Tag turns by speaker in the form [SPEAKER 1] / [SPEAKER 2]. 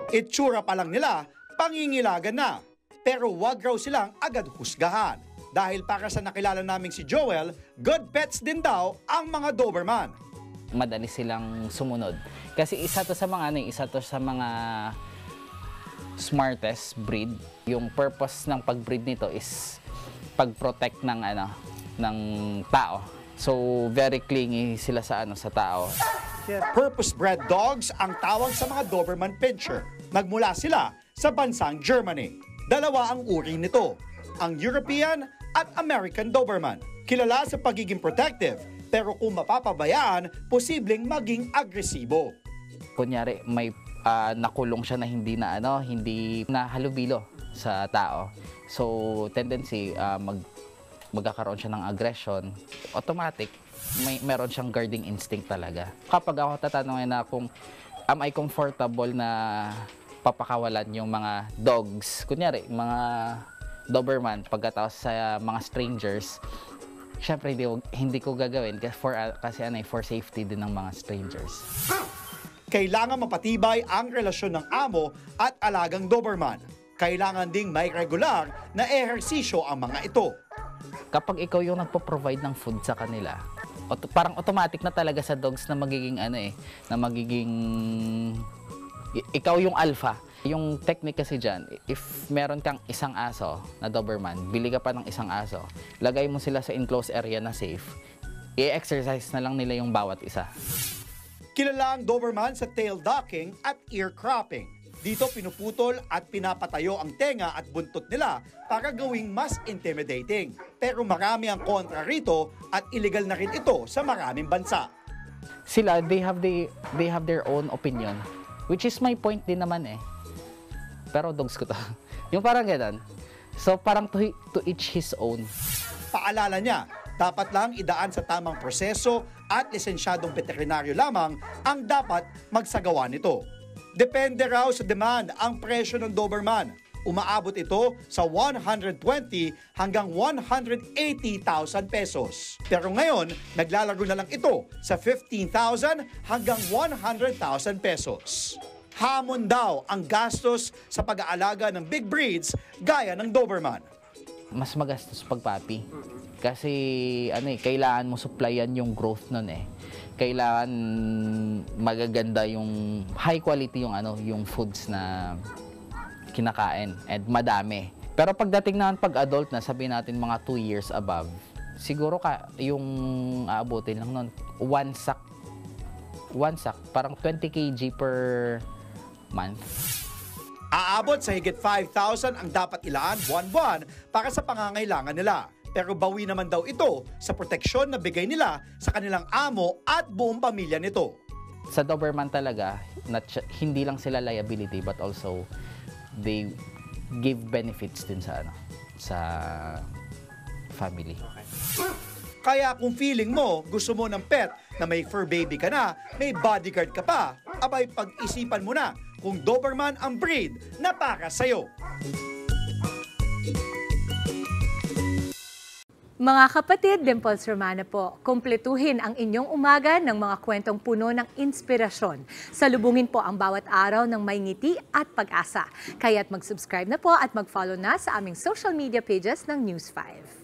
[SPEAKER 1] Itsura pa lang nila, pangingilagan na. Pero wag raw silang agad husgahan. Dahil para sa nakilala naming si Joel, good pets din daw ang mga Doberman.
[SPEAKER 2] Madali silang sumunod. Kasi isa to sa mga smartest breed. Yung purpose ng pag-breed nito is pag-protect ng tao. So very clingy sila sa tao.
[SPEAKER 1] Purpose-bred dogs ang tawag sa mga Doberman Pinscher. Nagmula sila sa bansang Germany. Dalawa ang uri nito, ang European at American Doberman. Kilala sa pagiging protective, pero kung mapapabayaan, posibleng maging agresibo.
[SPEAKER 2] Kunyari may nakulong siya na hindi na halubilo sa tao. So tendency magkakaroon siya ng aggression, automatic meron siyang guarding instinct talaga. Kapag ako tatanungin na kung am I comfortable na papakawalan yung mga dogs, kunyari mga Doberman pagkatapos sa mga strangers, syempre hindi ko gagawin kasi for safety din ng mga strangers.
[SPEAKER 1] Kailangan mapatibay ang relasyon ng amo at alagang Doberman. Kailangan ding may regular na ehersisyo ang mga ito.
[SPEAKER 2] Kapag ikaw yung nagpo-provide ng food sa kanila, parang automatic na talaga sa dogs na magiging ikaw yung alpha. Yung technique kasi dyan, if meron kang isang aso na Doberman, bili ka pa ng isang aso, lagay mo sila sa enclosed area na safe, i-exercise na lang nila yung bawat isa.
[SPEAKER 1] Kilala ang Doberman sa tail docking at ear cropping. Dito pinuputol at pinapatayo ang tenga at buntot nila para gawing mas intimidating. Pero marami ang kontra rito at illegal na rin ito sa maraming bansa.
[SPEAKER 2] Sila, they have their own opinion, which is my point din naman eh. Pero dogs ko to. Yung parang ganun. So parang to each his own.
[SPEAKER 1] Paalala niya, dapat lang idaan sa tamang proseso at lisensyadong veterinaryo lamang ang dapat magsagawa nito. Depende raw sa demand ang presyo ng Doberman. Umaabot ito sa 120 hanggang 180,000 pesos. Pero ngayon, naglalago na lang ito sa 15,000 hanggang 100,000 pesos. Hamon daw ang gastos sa pag-aalaga ng big breeds gaya ng Doberman.
[SPEAKER 2] Mas magastos pag puppy. Kasi kailangan mo supplyan yung growth nun eh. Kailangan magaganda yung high quality yung foods na kinakain and madami. Pero pagdating naman pag adult na, sabihin natin mga 2 years above, siguro yung aabutin lang nun, one sack, parang 20 kg per month.
[SPEAKER 1] Aabot sa higit 5,000 ang dapat ilaan buwan-buwan para sa pangangailangan nila. Pero bawi naman daw ito sa proteksyon na bigay nila sa kanilang amo at buong pamilya nito.
[SPEAKER 2] Sa Doberman talaga, hindi lang sila liability but also they give benefits din sa family.
[SPEAKER 1] Kaya kung feeling mo gusto mo ng pet na may fur baby ka na, may bodyguard ka pa, abay pag-isipan mo na kung Doberman ang breed na para sa'yo.
[SPEAKER 3] Mga kapatid, Dimples Romana po, kumpletuhin ang inyong umaga ng mga kwentong puno ng inspirasyon. Salubungin po ang bawat araw ng may ngiti at pag-asa. Kaya't mag-subscribe na po at mag-follow na sa aming social media pages ng News 5.